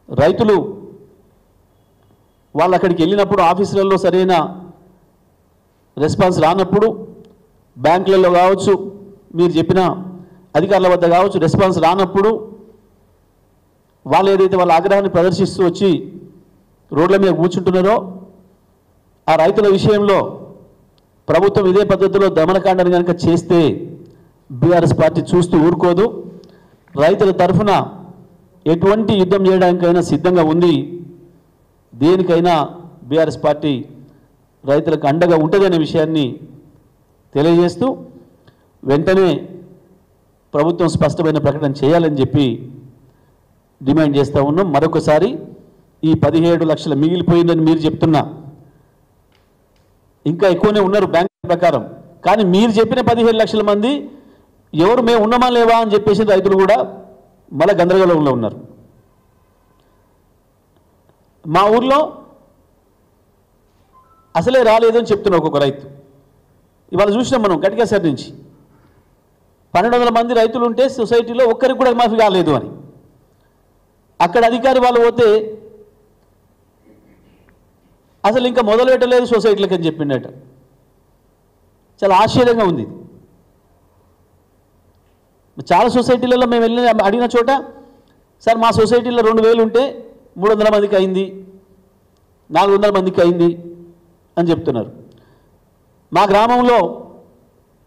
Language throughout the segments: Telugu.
రైతులు వాళ్ళు అక్కడికి వెళ్ళినప్పుడు ఆఫీసులలో సరైన రెస్పాన్స్ రానప్పుడు బ్యాంకులలో కావచ్చు మీరు చెప్పిన అధికారుల వద్ద కావచ్చు రెస్పాన్స్ రానప్పుడు వాళ్ళు ఏదైతే వాళ్ళ ఆగ్రహాన్ని ప్రదర్శిస్తూ వచ్చి రోడ్ల మీద కూర్చుంటున్నారో ఆ రైతుల విషయంలో ప్రభుత్వం ఇదే పద్ధతిలో దమనకాండను కనుక చేస్తే బీఆర్ఎస్ పార్టీ చూస్తూ ఊరుకోదు. రైతుల తరఫున ఎటువంటి యుద్ధం చేయడానికైనా సిద్ధంగా ఉంది. దేనికైనా బీఆర్ఎస్ పార్టీ రైతులకు అండగా ఉంటుందనే విషయాన్ని తెలియజేస్తూ వెంటనే ప్రభుత్వం స్పష్టమైన ప్రకటన చేయాలని చెప్పి డిమాండ్ చేస్తూ ఉన్నాం. మరొకసారి ఈ 17 లక్షల మిగిలిపోయిందని మీరు చెప్తున్నా, ఇంకా ఎక్కువనే ఉన్నారు బ్యాంక్ ప్రకారం. కానీ మీరు చెప్పిన 17 లక్షల మంది ఎవరు మేము ఉన్నామా లేవా అని చెప్పేసి రైతులు కూడా మళ్ళీ గందరగోళంలో ఉన్నారు. మా ఊర్లో అసలే రాలేదు అని చెప్తున్నారు ఒక్కొక్క రైతు. ఇవాళ చూసినాం మనం గట్టికేసరి నుంచి 1200 మంది రైతులు ఉంటే సొసైటీలో ఒక్కరికి కూడా మాఫీ కాలేదు అని. అక్కడ అధికారి వాళ్ళు పోతే అసలు ఇంకా మొదలు పెట్టలేదు సొసైటీలకు అని చెప్పిండట. చాలా ఆశ్చర్యంగా ఉంది. చాలా సొసైటీలలో మేము వెళ్ళి అడిగిన చోట సార్ మా సొసైటీలో 2000 ఉంటే 300 మందికి అయింది, 400 మందికి అయింది అని చెప్తున్నారు. మా గ్రామంలో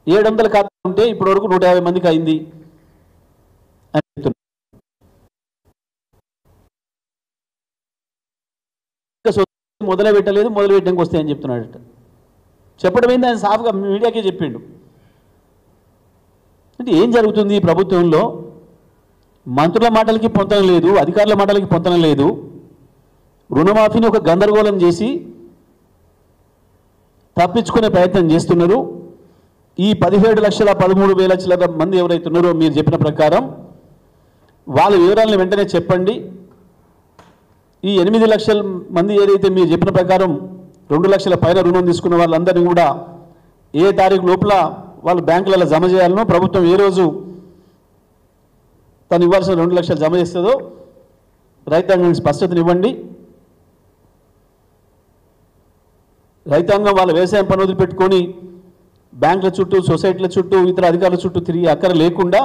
700 ఖాతాలు ఉంటే ఇప్పటి వరకు 150 మందికి అయింది అని చెప్తున్నారు. మొదలు పెట్టలేదు, మొదలు పెట్టడానికి వస్తాయని చెప్తున్నాడట. చెప్పడం ఏంది ఆయన సాఫ్గా మీడియాకే చెప్పిండు. అంటే ఏం జరుగుతుంది ఈ ప్రభుత్వంలో? మంత్రుల మాటలకి పొంతన లేదు, అధికారుల మాటలకి పొంతన లేదు. రుణమాఫీని ఒక గందరగోళం చేసి తప్పించుకునే ప్రయత్నం చేస్తున్నారు. ఈ 17,13,000 మంది ఎవరైతే ఉన్నారో మీరు చెప్పిన ప్రకారం వాళ్ళ వివరాలను వెంటనే చెప్పండి. ఈ 8 లక్షల మంది ఏదైతే మీరు చెప్పిన ప్రకారం 2 లక్షల పైన రుణం తీసుకున్న వాళ్ళందరినీ కూడా ఏ తారీఖు లోపల వాళ్ళు బ్యాంకులలో జమ చేయాలనో, ప్రభుత్వం ఏ రోజు తను ఇవ్వాల్సిన 2 లక్షలు జమ చేస్తుందో రైతాంగం స్పష్టతనివ్వండి. రైతాంగం వాళ్ళ వ్యవసాయం పని వదిలిపెట్టుకొని బ్యాంకుల చుట్టూ, సొసైటీల చుట్టూ, ఇతర అధికారుల చుట్టూ తిరిగి అక్కర లేకుండా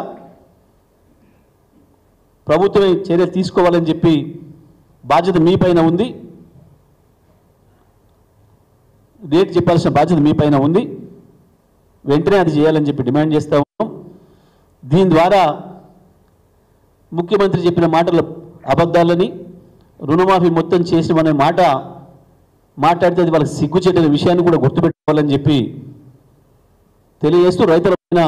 ప్రభుత్వమే చర్యలు తీసుకోవాలని చెప్పి బాధ్యత మీ పైన ఉంది. డేట్ చెప్పాల్సిన బాధ్యత మీ పైన ఉంది. వెంటనే అది చేయాలని చెప్పి డిమాండ్ చేస్తూ ఉన్నాం. దీని ద్వారా ముఖ్యమంత్రి చెప్పిన మాటల అబద్ధాలని, రుణమాఫీ మొత్తం చేసినమనే మాట మాట్లాడితే అది వాళ్ళకి సిగ్గుచేటైన విషయాన్ని కూడా గుర్తుపెట్టుకోవాలని చెప్పి తెలియజేస్తూ రైతులపైన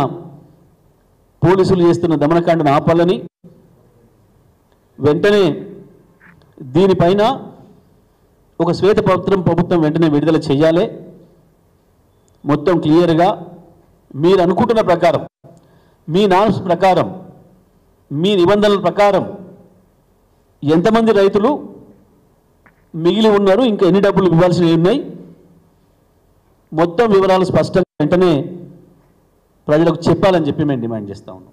పోలీసులు చేస్తున్న దమనకాండను ఆపాలని, వెంటనే దీనిపైన ఒక శ్వేతపత్రం ప్రభుత్వం వెంటనే విడుదల చేయాలి. మొత్తం క్లియర్గా మీరు అనుకుంటున్న ప్రకారం, మీ నామ్స్ ప్రకారం, మీ నిబంధనల ప్రకారం ఎంతమంది రైతులు మిగిలి ఉన్నారు, ఇంకా ఎన్ని డబ్బులు ఇవ్వాల్సినవి ఉన్నాయి, మొత్తం వివరాలు స్పష్టంగా వెంటనే ప్రజలకు చెప్పాలని చెప్పి మేము డిమాండ్ చేస్తా ఉన్నాం.